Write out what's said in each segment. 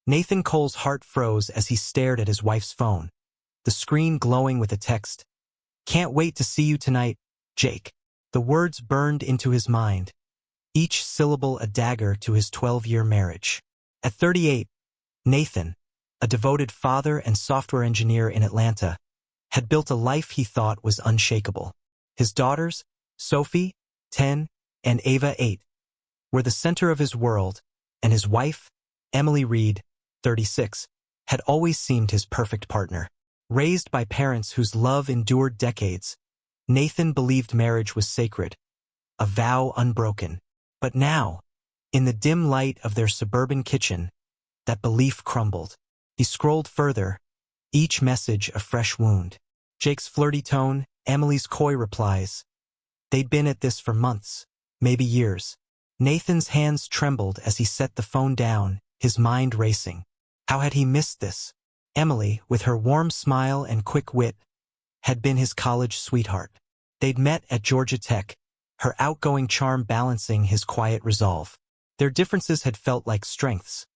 Nathan Cole's heart froze as he stared at his wife's phone, the screen glowing with a text. "Can't wait to see you tonight, Jake." The words burned into his mind, each syllable a dagger to his 12-year marriage. At 38, Nathan, a devoted father and software engineer in Atlanta, had built a life he thought was unshakable. His daughters, Sophie, 10, and Ava, 8, were the center of his world, and his wife, Emily Reed, 36, had always seemed his perfect partner. Raised by parents whose love endured decades, Nathan believed marriage was sacred, a vow unbroken. But now, in the dim light of their suburban kitchen, that belief crumbled. He scrolled further, each message a fresh wound. Jake's flirty tone, Emily's coy replies. They'd been at this for months, maybe years. Nathan's hands trembled as he set the phone down, his mind racing. How had he missed this? Emily, with her warm smile and quick wit, had been his college sweetheart. They'd met at Georgia Tech, her outgoing charm balancing his quiet resolve. Their differences had felt like strengths,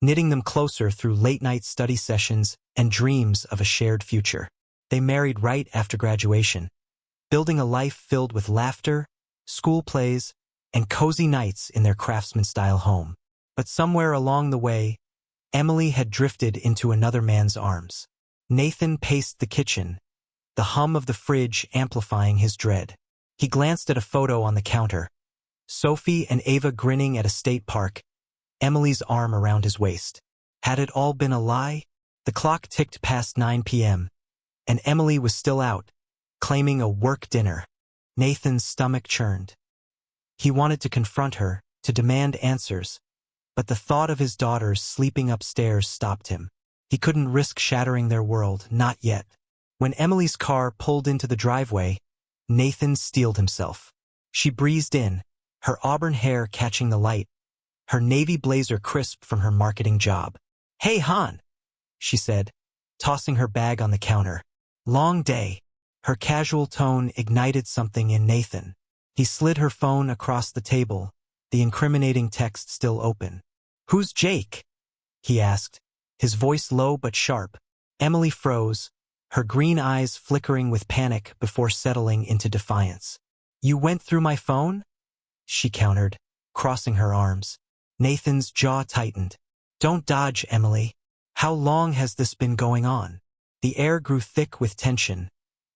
knitting them closer through late-night study sessions and dreams of a shared future. They married right after graduation, building a life filled with laughter, school plays, and cozy nights in their craftsman-style home. But somewhere along the way, Emily had drifted into another man's arms. Nathan paced the kitchen, the hum of the fridge amplifying his dread. He glanced at a photo on the counter. Sophie and Ava grinning at a state park, Emily's arm around his waist. Had it all been a lie? The clock ticked past 9 p.m., and Emily was still out, claiming a work dinner. Nathan's stomach churned. He wanted to confront her, to demand answers, but the thought of his daughters sleeping upstairs stopped him. He couldn't risk shattering their world, not yet. When Emily's car pulled into the driveway, Nathan steeled himself. She breezed in, her auburn hair catching the light, her navy blazer crisp from her marketing job. "Hey, hon," she said, tossing her bag on the counter. "Long day." Her casual tone ignited something in Nathan. He slid her phone across the table, the incriminating text still open. "Who's Jake?" he asked, his voice low but sharp. Emily froze, her green eyes flickering with panic before settling into defiance. "You went through my phone?" she countered, crossing her arms. Nathan's jaw tightened. "Don't dodge, Emily. How long has this been going on?" The air grew thick with tension,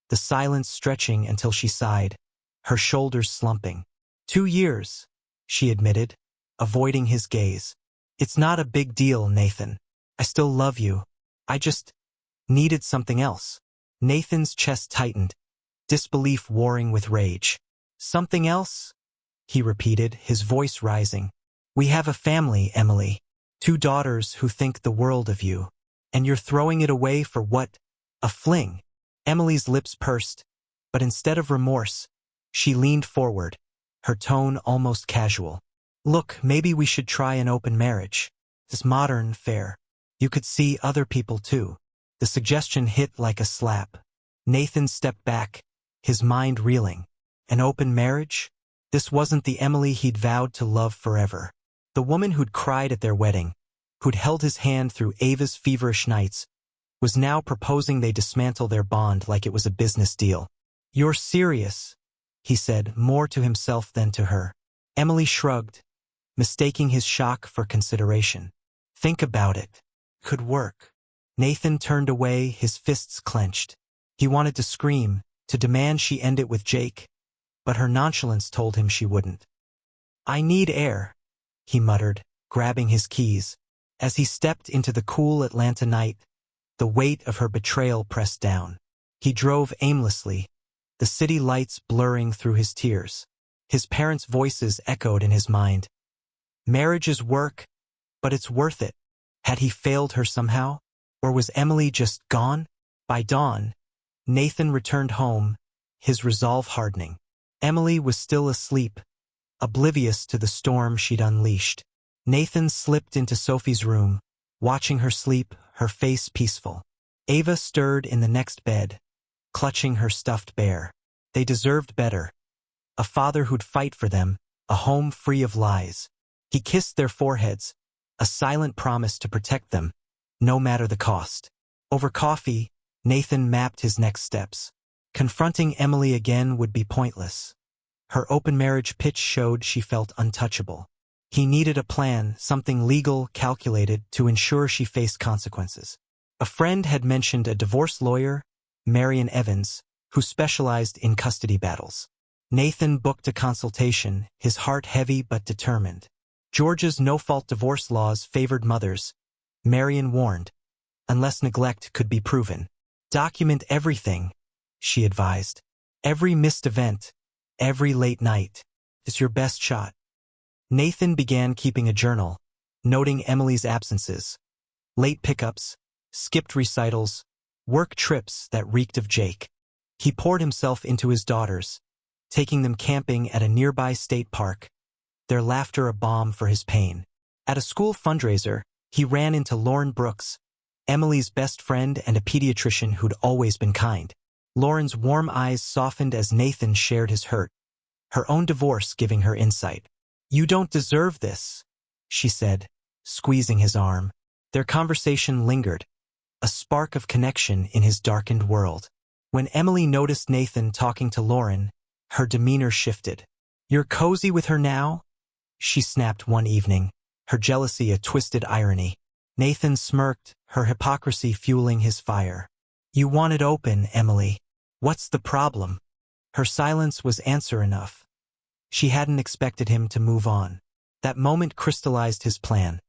the silence stretching until she sighed, her shoulders slumping. 2 years, she admitted, avoiding his gaze. "It's not a big deal, Nathan. I still love you. I just needed something else." Nathan's chest tightened, disbelief warring with rage. "Something else?" he repeated, his voice rising. "We have a family, Emily. 2 daughters who think the world of you. And you're throwing it away for what? A fling?" Emily's lips pursed, but instead of remorse, she leaned forward, her tone almost casual. "Look, maybe we should try an open marriage. This modern fair. You could see other people too." The suggestion hit like a slap. Nathan stepped back, his mind reeling. An open marriage? This wasn't the Emily he'd vowed to love forever. The woman who'd cried at their wedding, who'd held his hand through Ava's feverish nights, was now proposing they dismantle their bond like it was a business deal. "You're serious," he said, more to himself than to her. Emily shrugged, mistaking his shock for consideration. "Think about it. Could work." Nathan turned away, his fists clenched. He wanted to scream, to demand she end it with Jake, but her nonchalance told him she wouldn't. "I need air," he muttered, grabbing his keys. As he stepped into the cool Atlanta night, the weight of her betrayal pressed down. He drove aimlessly, the city lights blurring through his tears. His parents' voices echoed in his mind. Marriage is work, but it's worth it. Had he failed her somehow? Or was Emily just gone? By dawn, Nathan returned home, his resolve hardening. Emily was still asleep, oblivious to the storm she'd unleashed. Nathan slipped into Sophie's room, watching her sleep, her face peaceful. Ava stirred in the next bed, clutching her stuffed bear. They deserved better. A father who'd fight for them, a home free of lies. He kissed their foreheads, a silent promise to protect them, no matter the cost. Over coffee, Nathan mapped his next steps. Confronting Emily again would be pointless. Her open marriage pitch showed she felt untouchable. He needed a plan, something legal, calculated, to ensure she faced consequences. A friend had mentioned a divorce lawyer, Marian Evans, who specialized in custody battles. Nathan booked a consultation, his heart heavy but determined. Georgia's no-fault divorce laws favored mothers, Marian warned, unless neglect could be proven. Document everything, she advised. Every missed event, every late night, is your best shot. Nathan began keeping a journal, noting Emily's absences, late pickups, skipped recitals, work trips that reeked of Jake. He poured himself into his daughters, taking them camping at a nearby state park, their laughter a balm for his pain. At a school fundraiser, he ran into Lauren Brooks, Emily's best friend and a pediatrician who'd always been kind. Lauren's warm eyes softened as Nathan shared his hurt, her own divorce giving her insight. "You don't deserve this," she said, squeezing his arm. Their conversation lingered, a spark of connection in his darkened world. When Emily noticed Nathan talking to Lauren, her demeanor shifted. "You're cozy with her now?" she snapped one evening, her jealousy a twisted irony. Nathan smirked, her hypocrisy fueling his fire. "You want it open, Emily. What's the problem?" Her silence was answer enough. She hadn't expected him to move on. That moment crystallized his plan.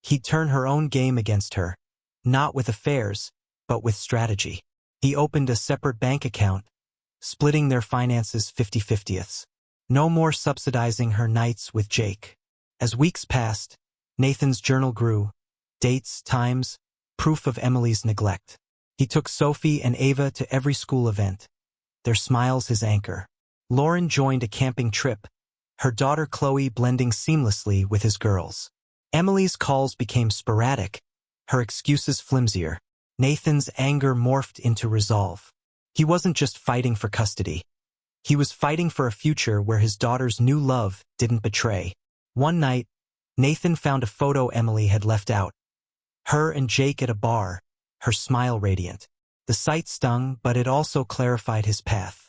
He'd turn her own game against her, not with affairs, but with strategy. He opened a separate bank account, splitting their finances 50-50ths. No more subsidizing her nights with Jake. As weeks passed, Nathan's journal grew, dates, times, proof of Emily's neglect. He took Sophie and Ava to every school event, their smiles his anchor. Lauren joined a camping trip, her daughter Chloe blending seamlessly with his girls. Emily's calls became sporadic, her excuses flimsier. Nathan's anger morphed into resolve. He wasn't just fighting for custody. He was fighting for a future where his daughter's new love didn't betray. One night, Nathan found a photo Emily had left out. Her and Jake at a bar, her smile radiant. The sight stung, but it also clarified his path.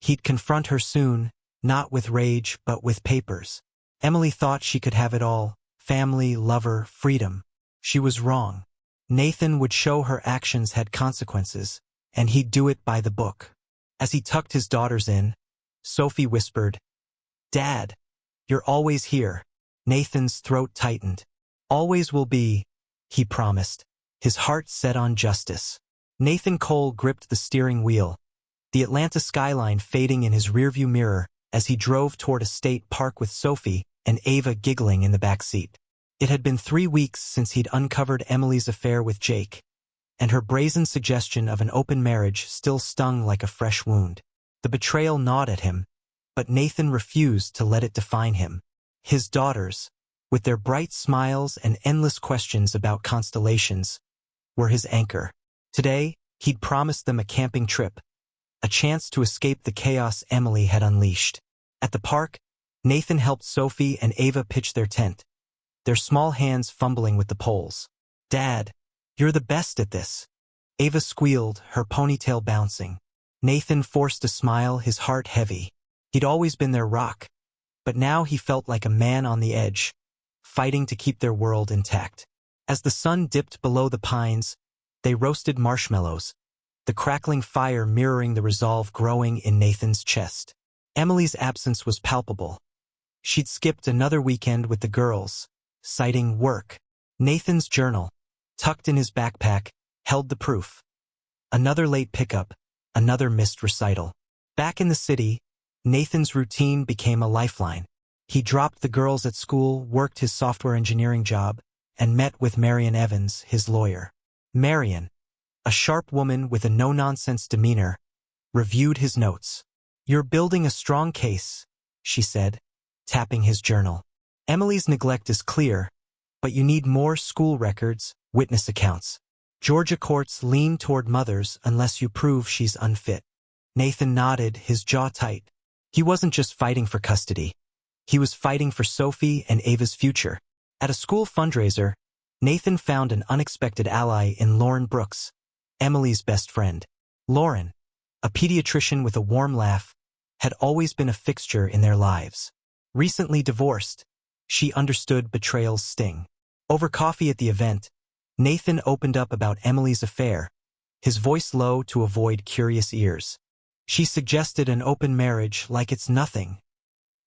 He'd confront her soon, not with rage, but with papers. Emily thought she could have it all, family, lover, freedom. She was wrong. Nathan would show her actions had consequences, and he'd do it by the book. As he tucked his daughters in, Sophie whispered, "Dad, you're always here." Nathan's throat tightened. "Always will be," he promised, his heart set on justice. Nathan Cole gripped the steering wheel, the Atlanta skyline fading in his rearview mirror as he drove toward a state park with Sophie and Ava giggling in the back seat. It had been 3 weeks since he'd uncovered Emily's affair with Jake, and her brazen suggestion of an open marriage still stung like a fresh wound. The betrayal gnawed at him, but Nathan refused to let it define him. His daughters, with their bright smiles and endless questions about constellations, were his anchor. Today, he'd promised them a camping trip, a chance to escape the chaos Emily had unleashed. At the park, Nathan helped Sophie and Ava pitch their tent, their small hands fumbling with the poles. "Dad, you're the best at this," Ava squealed, her ponytail bouncing. Nathan forced a smile, his heart heavy. He'd always been their rock, but now he felt like a man on the edge, fighting to keep their world intact. As the sun dipped below the pines, they roasted marshmallows, the crackling fire mirroring the resolve growing in Nathan's chest. Emily's absence was palpable. She'd skipped another weekend with the girls, citing work. Nathan's journal, tucked in his backpack, held the proof. Another late pickup, another missed recital. Back in the city, Nathan's routine became a lifeline. He dropped the girls at school, worked his software engineering job, and met with Marian Evans, his lawyer. Marian, a sharp woman with a no-nonsense demeanor, reviewed his notes. "You're building a strong case," she said, tapping his journal. "Emily's neglect is clear, but you need more school records, witness accounts. Georgia courts lean toward mothers unless you prove she's unfit." Nathan nodded, his jaw tight. He wasn't just fighting for custody. He was fighting for Sophie and Ava's future. At a school fundraiser, Nathan found an unexpected ally in Lauren Brooks, Emily's best friend. Lauren, a pediatrician with a warm laugh, had always been a fixture in their lives. Recently divorced, she understood betrayal's sting. Over coffee at the event, Nathan opened up about Emily's affair, his voice low to avoid curious ears. She suggested an open marriage like it's nothing,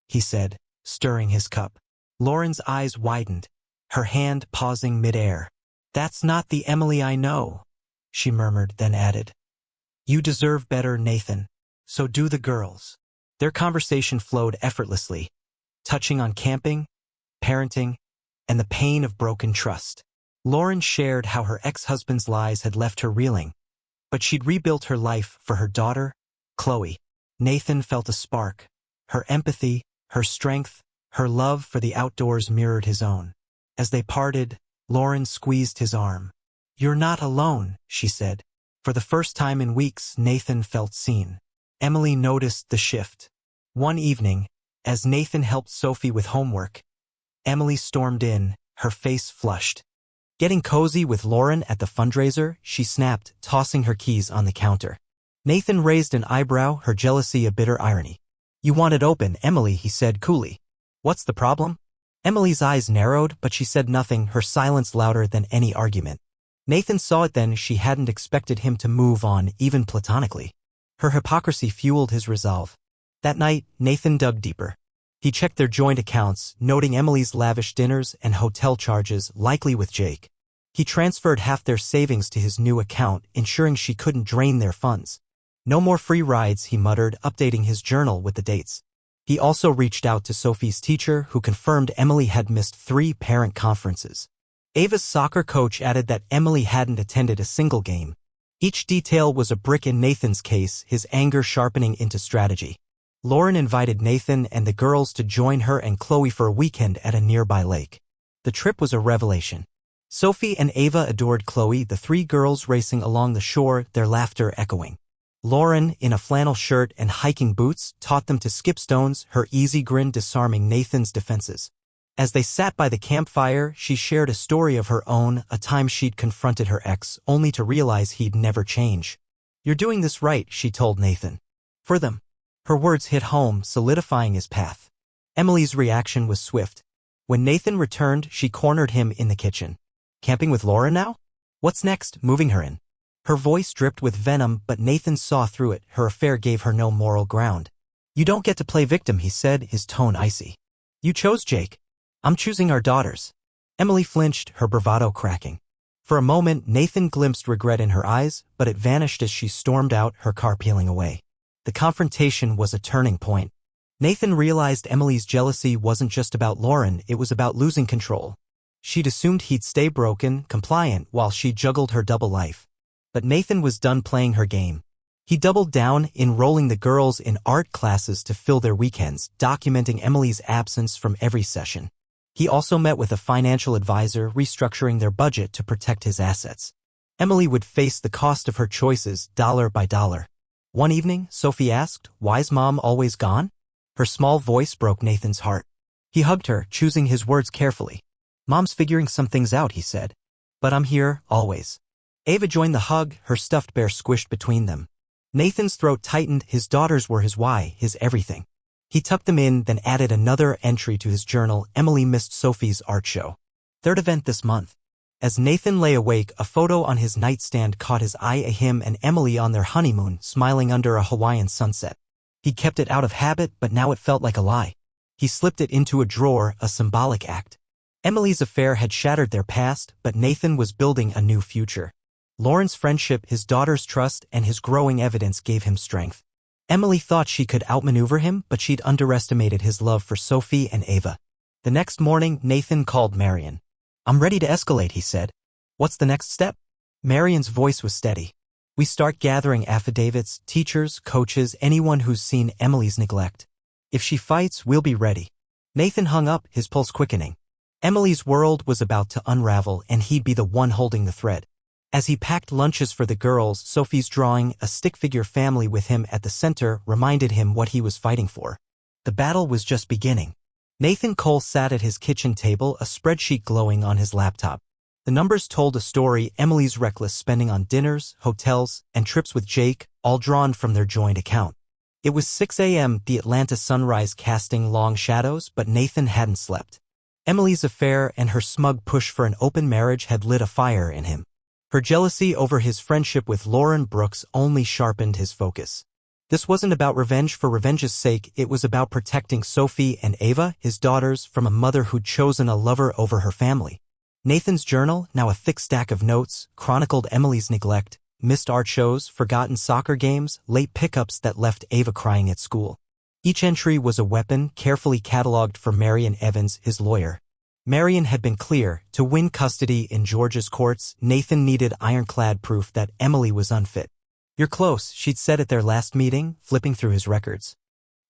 he said, stirring his cup. Lauren's eyes widened, her hand pausing midair. That's not the Emily I know, she murmured, then added. You deserve better, Nathan. So do the girls. Their conversation flowed effortlessly, touching on camping, parenting, and the pain of broken trust. Lauren shared how her ex-husband's lies had left her reeling, but she'd rebuilt her life for her daughter, Chloe. Nathan felt a spark. Her empathy, her strength, her love for the outdoors mirrored his own. As they parted, Lauren squeezed his arm. You're not alone, she said. For the first time in weeks, Nathan felt seen. Emily noticed the shift. One evening, as Nathan helped Sophie with homework, Emily stormed in, her face flushed. Getting cozy with Lauren at the fundraiser, she snapped, tossing her keys on the counter. Nathan raised an eyebrow, her jealousy a bitter irony. You want it open, Emily, he said coolly. What's the problem? Emily's eyes narrowed, but she said nothing, her silence louder than any argument. Nathan saw it then. She hadn't expected him to move on, even platonically. Her hypocrisy fueled his resolve. That night, Nathan dug deeper. He checked their joint accounts, noting Emily's lavish dinners and hotel charges, likely with Jake. He transferred half their savings to his new account, ensuring she couldn't drain their funds. No more free rides, he muttered, updating his journal with the dates. He also reached out to Sophie's teacher, who confirmed Emily had missed 3 parent conferences. Ava's soccer coach added that Emily hadn't attended a single game. Each detail was a brick in Nathan's case, his anger sharpening into strategy. Lauren invited Nathan and the girls to join her and Chloe for a weekend at a nearby lake. The trip was a revelation. Sophie and Ava adored Chloe, the 3 girls racing along the shore, their laughter echoing. Lauren, in a flannel shirt and hiking boots, taught them to skip stones, her easy grin disarming Nathan's defenses. As they sat by the campfire, she shared a story of her own, a time she'd confronted her ex, only to realize he'd never change. You're doing this right, she told Nathan. For them. Her words hit home, solidifying his path. Emily's reaction was swift. When Nathan returned, she cornered him in the kitchen. Camping with Laura now? What's next? Moving her in. Her voice dripped with venom, but Nathan saw through it. Her affair gave her no moral ground. You don't get to play victim, he said, his tone icy. You chose Jake. I'm choosing our daughters. Emily flinched, her bravado cracking. For a moment, Nathan glimpsed regret in her eyes, but it vanished as she stormed out, her car peeling away. The confrontation was a turning point. Nathan realized Emily's jealousy wasn't just about Lauren, it was about losing control. She'd assumed he'd stay broken, compliant, while she juggled her double life. But Nathan was done playing her game. He doubled down, enrolling the girls in art classes to fill their weekends, documenting Emily's absence from every session. He also met with a financial advisor, restructuring their budget to protect his assets. Emily would face the cost of her choices, dollar by dollar. One evening, Sophie asked, "Why's Mom always gone?" Her small voice broke Nathan's heart. He hugged her, choosing his words carefully. "Mom's figuring some things out," he said. "But I'm here, always." Ava joined the hug, her stuffed bear squished between them. Nathan's throat tightened. His daughters were his why, his everything. He tucked them in, then added another entry to his journal. Emily missed Sophie's art show. 3rd event this month. As Nathan lay awake, a photo on his nightstand caught his eye, him and Emily on their honeymoon, smiling under a Hawaiian sunset. He kept it out of habit, but now it felt like a lie. He slipped it into a drawer, a symbolic act. Emily's affair had shattered their past, but Nathan was building a new future. Lauren's friendship, his daughter's trust, and his growing evidence gave him strength. Emily thought she could outmaneuver him, but she'd underestimated his love for Sophie and Ava. The next morning, Nathan called Marion. "I'm ready to escalate," he said. "What's the next step?" Marion's voice was steady. "We start gathering affidavits, teachers, coaches, anyone who's seen Emily's neglect. If she fights, we'll be ready." Nathan hung up, his pulse quickening. Emily's world was about to unravel, and he'd be the one holding the thread. As he packed lunches for the girls, Sophie's drawing, a stick-figure family with him at the center, reminded him what he was fighting for. The battle was just beginning. Nathan Cole sat at his kitchen table, a spreadsheet glowing on his laptop. The numbers told a story: Emily's reckless spending on dinners, hotels, and trips with Jake, all drawn from their joint account. It was 6 a.m., the Atlanta sunrise casting long shadows, but Nathan hadn't slept. Emily's affair and her smug push for an open marriage had lit a fire in him. Her jealousy over his friendship with Lauren Brooks only sharpened his focus. This wasn't about revenge for revenge's sake, it was about protecting Sophie and Ava, his daughters, from a mother who'd chosen a lover over her family. Nathan's journal, now a thick stack of notes, chronicled Emily's neglect, missed art shows, forgotten soccer games, late pickups that left Ava crying at school. Each entry was a weapon, carefully catalogued for Marion Evans, his lawyer. Marion had been clear: to win custody in Georgia's courts, Nathan needed ironclad proof that Emily was unfit. "You're close," she'd said at their last meeting, flipping through his records.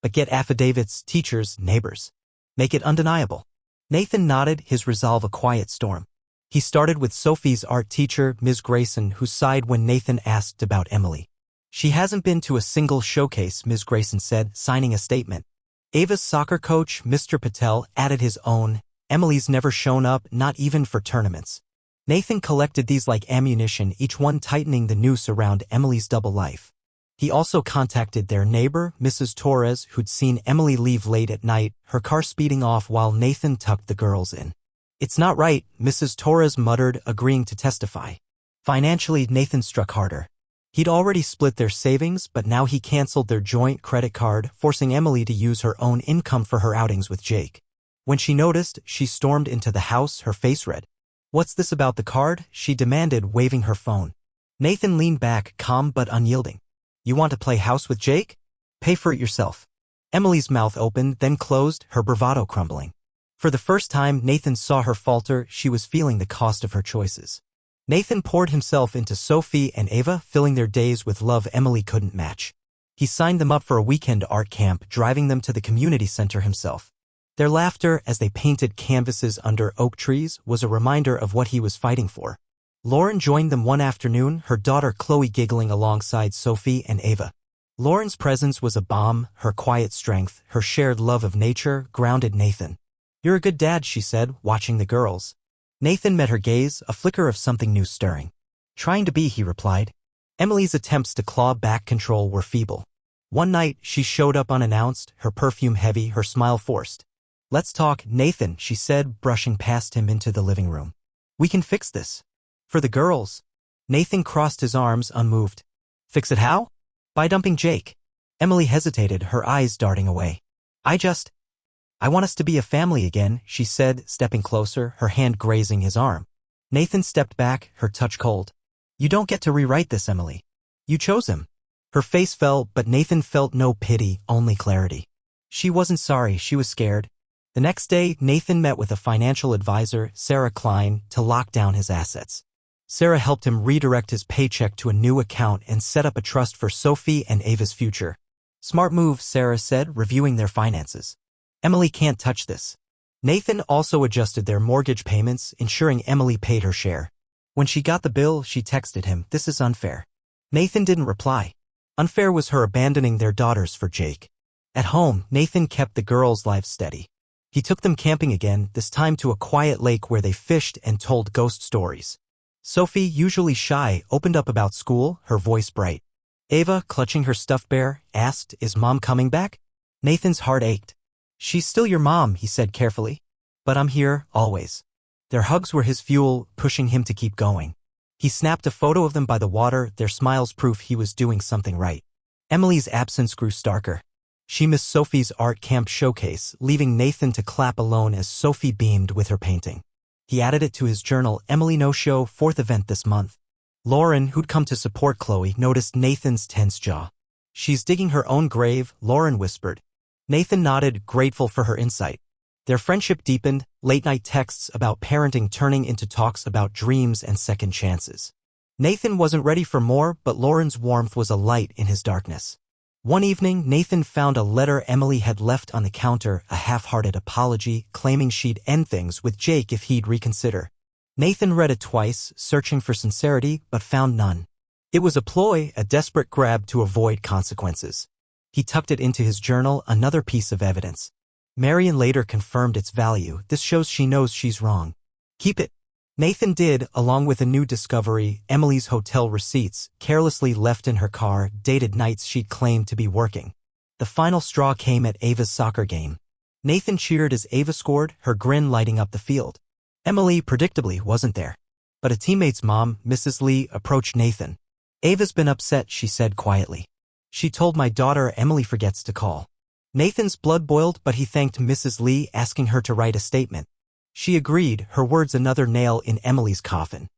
"But get affidavits, teachers, neighbors. Make it undeniable." Nathan nodded, his resolve a quiet storm. He started with Sophie's art teacher, Ms. Grayson, who sighed when Nathan asked about Emily. "She hasn't been to a single showcase," Ms. Grayson said, signing a statement. Ava's soccer coach, Mr. Patel, added his own: "Emily's never shown up, not even for tournaments." Nathan collected these like ammunition, each one tightening the noose around Emily's double life. He also contacted their neighbor, Mrs. Torres, who'd seen Emily leave late at night, her car speeding off while Nathan tucked the girls in. "It's not right," Mrs. Torres muttered, agreeing to testify. Financially, Nathan struck harder. He'd already split their savings, but now he canceled their joint credit card, forcing Emily to use her own income for her outings with Jake. When she noticed, she stormed into the house, her face red. "What's this about the card?" she demanded, waving her phone. Nathan leaned back, calm but unyielding. "You want to play house with Jake? Pay for it yourself." Emily's mouth opened, then closed, her bravado crumbling. For the first time, Nathan saw her falter. She was feeling the cost of her choices. Nathan poured himself into Sophie and Ava, filling their days with love Emily couldn't match. He signed them up for a weekend art camp, driving them to the community center himself. Their laughter, as they painted canvases under oak trees, was a reminder of what he was fighting for. Lauren joined them one afternoon, her daughter Chloe giggling alongside Sophie and Ava. Lauren's presence was a balm, her quiet strength, her shared love of nature, grounded Nathan. "You're a good dad," she said, watching the girls. Nathan met her gaze, a flicker of something new stirring. "Trying to be," he replied. Emily's attempts to claw back control were feeble. One night, she showed up unannounced, her perfume heavy, her smile forced. "Let's talk, Nathan," she said, brushing past him into the living room. "We can fix this. For the girls." Nathan crossed his arms, unmoved. "Fix it how?" "By dumping Jake." Emily hesitated, her eyes darting away. I want us to be a family again," she said, stepping closer, her hand grazing his arm. Nathan stepped back, her touch cold. "You don't get to rewrite this, Emily. You chose him." Her face fell, but Nathan felt no pity, only clarity. She wasn't sorry, she was scared. The next day, Nathan met with a financial advisor, Sarah Klein, to lock down his assets. Sarah helped him redirect his paycheck to a new account and set up a trust for Sophie and Ava's future. "Smart move," Sarah said, reviewing their finances. "Emily can't touch this." Nathan also adjusted their mortgage payments, ensuring Emily paid her share. When she got the bill, she texted him, "This is unfair." Nathan didn't reply. Unfair was her abandoning their daughters for Jake. At home, Nathan kept the girls' lives steady. He took them camping again, this time to a quiet lake where they fished and told ghost stories. Sophie, usually shy, opened up about school, her voice bright. Ava, clutching her stuffed bear, asked, "Is Mom coming back?" Nathan's heart ached. "She's still your mom," he said carefully. "But I'm here, always." Their hugs were his fuel, pushing him to keep going. He snapped a photo of them by the water, their smiles proof he was doing something right. Emily's absence grew starker. She missed Sophie's art camp showcase, leaving Nathan to clap alone as Sophie beamed with her painting. He added it to his journal, "Emily no-show, 4th event this month." Lauren, who'd come to support Chloe, noticed Nathan's tense jaw. "She's digging her own grave," Lauren whispered. Nathan nodded, grateful for her insight. Their friendship deepened, late-night texts about parenting turning into talks about dreams and second chances. Nathan wasn't ready for more, but Lauren's warmth was a light in his darkness. One evening, Nathan found a letter Emily had left on the counter, a half-hearted apology, claiming she'd end things with Jake if he'd reconsider. Nathan read it twice, searching for sincerity, but found none. It was a ploy, a desperate grab to avoid consequences. He tucked it into his journal, another piece of evidence. Marian later confirmed its value. This shows she knows she's wrong. Keep it. Nathan did, along with a new discovery, Emily's hotel receipts, carelessly left in her car, dated nights she'd claimed to be working. The final straw came at Ava's soccer game. Nathan cheered as Ava scored, her grin lighting up the field. Emily, predictably, wasn't there. But a teammate's mom, Mrs. Lee, approached Nathan. Ava's been upset, she said quietly. She told my daughter Emily forgets to call. Nathan's blood boiled, but he thanked Mrs. Lee, asking her to write a statement. She agreed, her words another nail in Emily's coffin.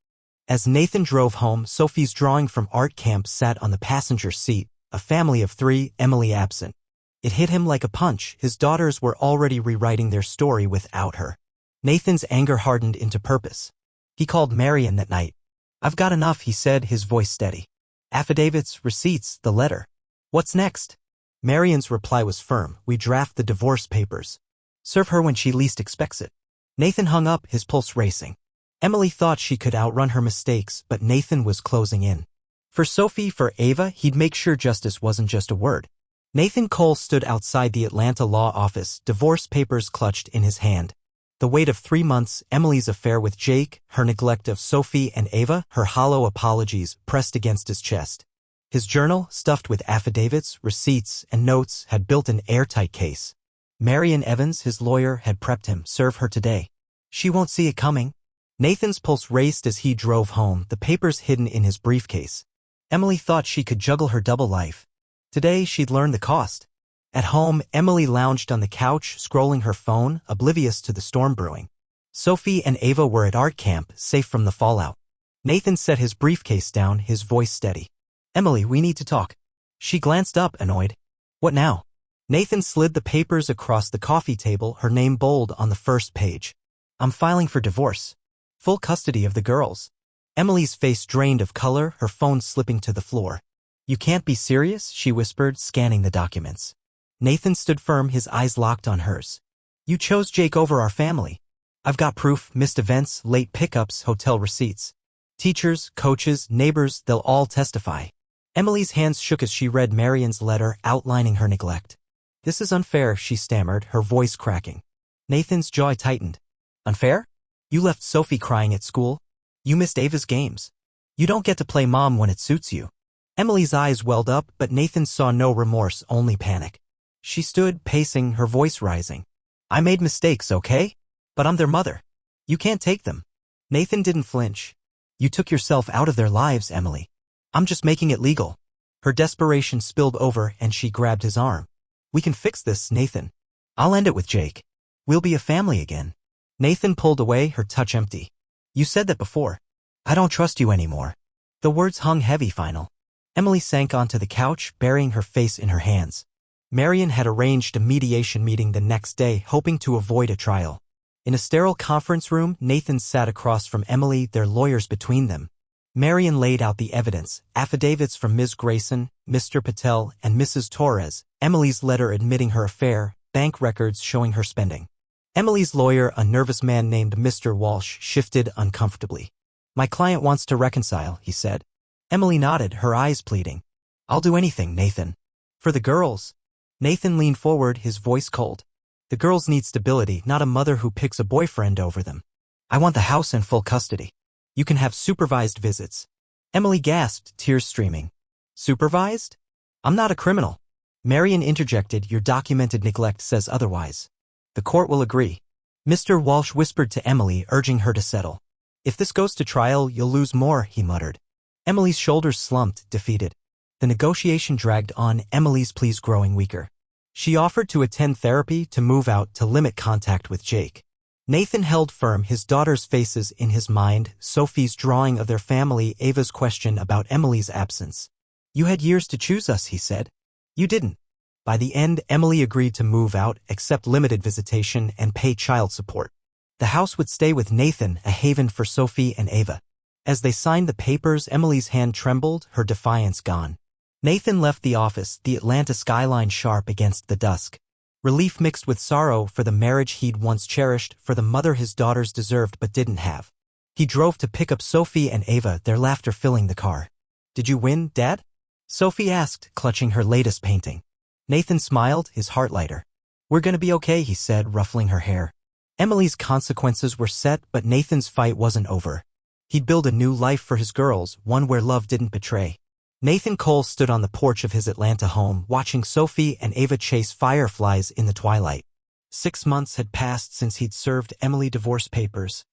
As Nathan drove home, Sophie's drawing from art camp sat on the passenger seat, a family of 3, Emily absent. It hit him like a punch. His daughters were already rewriting their story without her. Nathan's anger hardened into purpose. He called Marian that night. I've got enough, he said, his voice steady. Affidavits, receipts, the letter. What's next? Marian's reply was firm. We draft the divorce papers. Serve her when she least expects it. Nathan hung up, his pulse racing. Emily thought she could outrun her mistakes, but Nathan was closing in. For Sophie, for Ava, he'd make sure justice wasn't just a word. Nathan Cole stood outside the Atlanta law office, divorce papers clutched in his hand. The weight of 3 months, Emily's affair with Jake, her neglect of Sophie and Ava, her hollow apologies, pressed against his chest. His journal, stuffed with affidavits, receipts, and notes, had built an airtight case. Marian Evans, his lawyer, had prepped him. Serve her today. She won't see it coming. Nathan's pulse raced as he drove home, the papers hidden in his briefcase. Emily thought she could juggle her double life. Today, she'd learn the cost. At home, Emily lounged on the couch, scrolling her phone, oblivious to the storm brewing. Sophie and Ava were at art camp, safe from the fallout. Nathan set his briefcase down, his voice steady. Emily, we need to talk. She glanced up, annoyed. What now? Nathan slid the papers across the coffee table, her name bold on the first page. I'm filing for divorce. Full custody of the girls. Emily's face drained of color, her phone slipping to the floor. You can't be serious, she whispered, scanning the documents. Nathan stood firm, his eyes locked on hers. You chose Jake over our family. I've got proof, missed events, late pickups, hotel receipts. Teachers, coaches, neighbors, they'll all testify. Emily's hands shook as she read Marian's letter outlining her neglect. This is unfair, she stammered, her voice cracking. Nathan's jaw tightened. Unfair? You left Sophie crying at school. You missed Ava's games. You don't get to play mom when it suits you. Emily's eyes welled up, but Nathan saw no remorse, only panic. She stood, pacing, her voice rising. I made mistakes, okay? But I'm their mother. You can't take them. Nathan didn't flinch. You took yourself out of their lives, Emily. I'm just making it legal. Her desperation spilled over and she grabbed his arm. We can fix this, Nathan. I'll end it with Jake. We'll be a family again. Nathan pulled away, her touch empty. You said that before. I don't trust you anymore. The words hung heavy, final. Emily sank onto the couch, burying her face in her hands. Marian had arranged a mediation meeting the next day, hoping to avoid a trial. In a sterile conference room, Nathan sat across from Emily, their lawyers between them. Marian laid out the evidence, affidavits from Ms. Grayson, Mr. Patel, and Mrs. Torres, Emily's letter admitting her affair, bank records showing her spending. Emily's lawyer, a nervous man named Mr. Walsh, shifted uncomfortably. My client wants to reconcile, he said. Emily nodded, her eyes pleading. I'll do anything, Nathan. For the girls. Nathan leaned forward, his voice cold. The girls need stability, not a mother who picks a boyfriend over them. I want the house in full custody. You can have supervised visits. Emily gasped, tears streaming. Supervised? I'm not a criminal. Marian interjected, your documented neglect says otherwise. The court will agree. Mr. Walsh whispered to Emily, urging her to settle. If this goes to trial, you'll lose more, he muttered. Emily's shoulders slumped, defeated. The negotiation dragged on, Emily's pleas growing weaker. She offered to attend therapy, to move out, to limit contact with Jake. Nathan held firm, his daughters' faces in his mind, Sophie's drawing of their family, Ava's question about Emily's absence. You had years to choose us, he said. You didn't. By the end, Emily agreed to move out, accept limited visitation, and pay child support. The house would stay with Nathan, a haven for Sophie and Ava. As they signed the papers, Emily's hand trembled, her defiance gone. Nathan left the office, the Atlanta skyline sharp against the dusk. Relief mixed with sorrow for the marriage he'd once cherished, for the mother his daughters deserved but didn't have. He drove to pick up Sophie and Ava, their laughter filling the car. Did you win, Dad? Sophie asked, clutching her latest painting. Nathan smiled, his heart lighter. "We're gonna be okay," he said, ruffling her hair. Emily's consequences were set, but Nathan's fight wasn't over. He'd build a new life for his girls, one where love didn't betray. Nathan Cole stood on the porch of his Atlanta home, watching Sophie and Ava chase fireflies in the twilight. 6 months had passed since he'd served Emily divorce papers,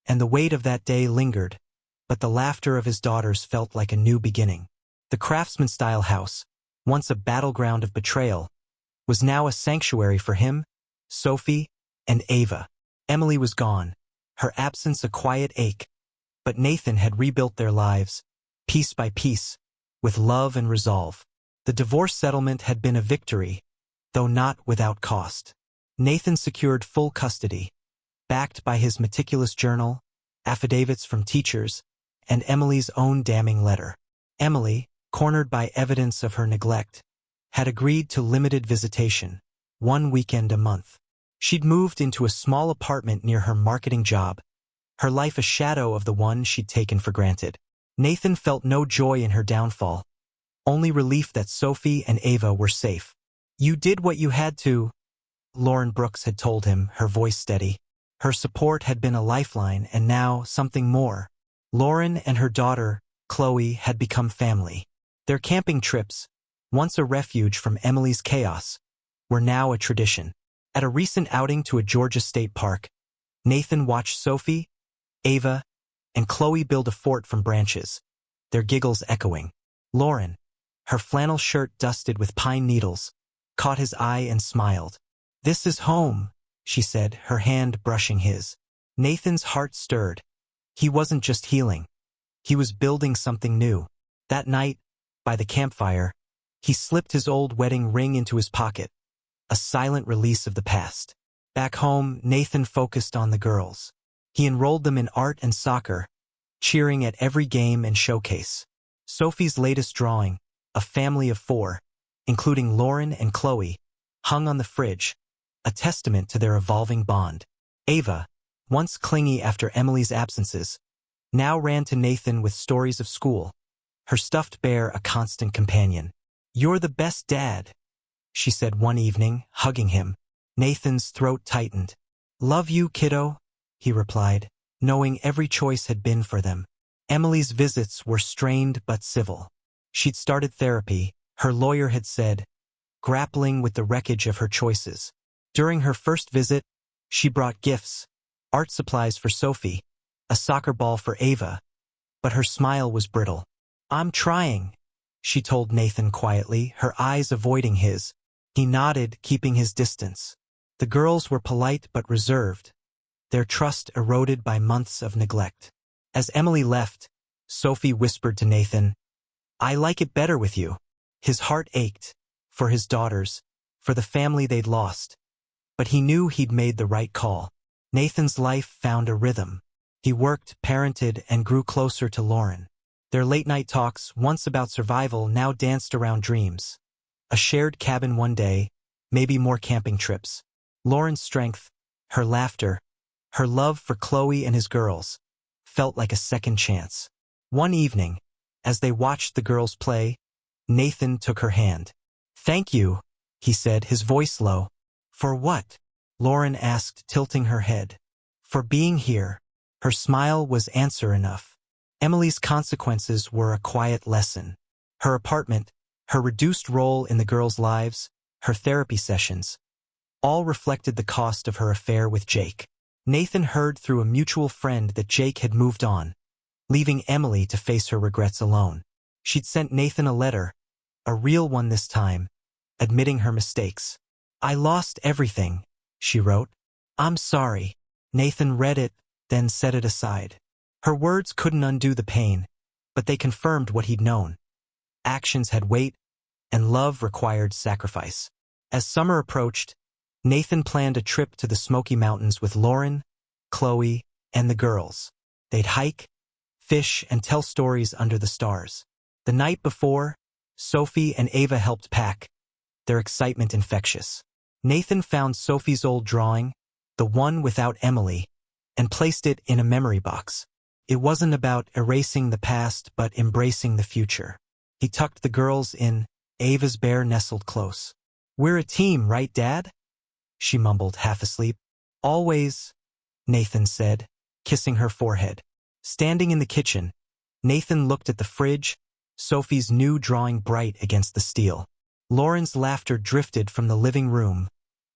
and the weight of that day lingered, but the laughter of his daughters felt like a new beginning. The craftsman-style house, once a battleground of betrayal, was now a sanctuary for him, Sophie, and Ava. Emily was gone, her absence a quiet ache, but Nathan had rebuilt their lives, piece by piece, with love and resolve. The divorce settlement had been a victory, though not without cost. Nathan secured full custody, backed by his meticulous journal, affidavits from teachers, and Emily's own damning letter. Emily, cornered by evidence of her neglect, had agreed to limited visitation, 1 weekend a month. She'd moved into a small apartment near her marketing job, her life a shadow of the one she'd taken for granted. Nathan felt no joy in her downfall, only relief that Sophie and Ava were safe. "You did what you had to," Lauren Brooks had told him, her voice steady. Her support had been a lifeline, and now something more. Lauren and her daughter, Chloe, had become family. Their camping trips, once a refuge from Emily's chaos, were now a tradition. At a recent outing to a Georgia state park, Nathan watched Sophie, Ava, and Chloe build a fort from branches, their giggles echoing. Lauren, her flannel shirt dusted with pine needles, caught his eye and smiled. "This is home," she said, her hand brushing his. Nathan's heart stirred. He wasn't just healing. He was building something new. That night, by the campfire, he slipped his old wedding ring into his pocket, a silent release of the past. Back home, Nathan focused on the girls. He enrolled them in art and soccer, cheering at every game and showcase. Sophie's latest drawing, a family of 4, including Lauren and Chloe, hung on the fridge, a testament to their evolving bond. Ava, once clingy after Emily's absences, now ran to Nathan with stories of school, her stuffed bear a constant companion. "You're the best dad," she said one evening, hugging him. Nathan's throat tightened. "Love you, kiddo," he replied, knowing every choice had been for them. Emily's visits were strained but civil. She'd started therapy, her lawyer had said, grappling with the wreckage of her choices. During her first visit, she brought gifts, art supplies for Sophie, a soccer ball for Ava, but her smile was brittle. "I'm trying," she told Nathan quietly, her eyes avoiding his. He nodded, keeping his distance. The girls were polite but reserved, their trust eroded by months of neglect. As Emily left, Sophie whispered to Nathan, "I like it better with you." His heart ached, for his daughters, for the family they'd lost. But he knew he'd made the right call. Nathan's life found a rhythm. He worked, parented, and grew closer to Lauren. Their late-night talks, once about survival, now danced around dreams. A shared cabin one day, maybe more camping trips. Lauren's strength, her laughter, her love for Chloe and his girls, felt like a second chance. One evening, as they watched the girls play, Nathan took her hand. "Thank you," he said, his voice low. "For what?" Lauren asked, tilting her head. "For being here." Her smile was answer enough. Emily's consequences were a quiet lesson. Her apartment, her reduced role in the girls' lives, her therapy sessions, all reflected the cost of her affair with Jake. Nathan heard through a mutual friend that Jake had moved on, leaving Emily to face her regrets alone. She'd sent Nathan a letter, a real one this time, admitting her mistakes. "I lost everything," she wrote. "I'm sorry." Nathan read it, then set it aside. Her words couldn't undo the pain, but they confirmed what he'd known. Actions had weight, and love required sacrifice. As summer approached, Nathan planned a trip to the Smoky Mountains with Lauren, Chloe, and the girls. They'd hike, fish, and tell stories under the stars. The night before, Sophie and Ava helped pack, their excitement infectious. Nathan found Sophie's old drawing, the one without Emily, and placed it in a memory box. It wasn't about erasing the past but embracing the future. He tucked the girls in, Ava's bear nestled close. "We're a team, right, Dad?" she mumbled, half asleep. Always, Nathan said, kissing her forehead. Standing in the kitchen, Nathan looked at the fridge, Sophie's new drawing bright against the steel. Lauren's laughter drifted from the living room,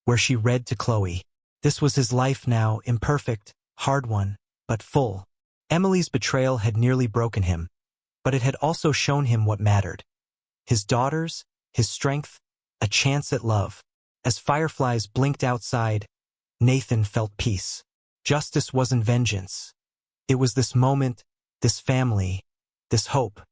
where she read to Chloe. This was his life now, imperfect, hard one, but full. Emily's betrayal had nearly broken him, but it had also shown him what mattered. His daughters, his strength, a chance at love. As fireflies blinked outside, Nathan felt peace. Justice wasn't vengeance. It was this moment, this family, this hope.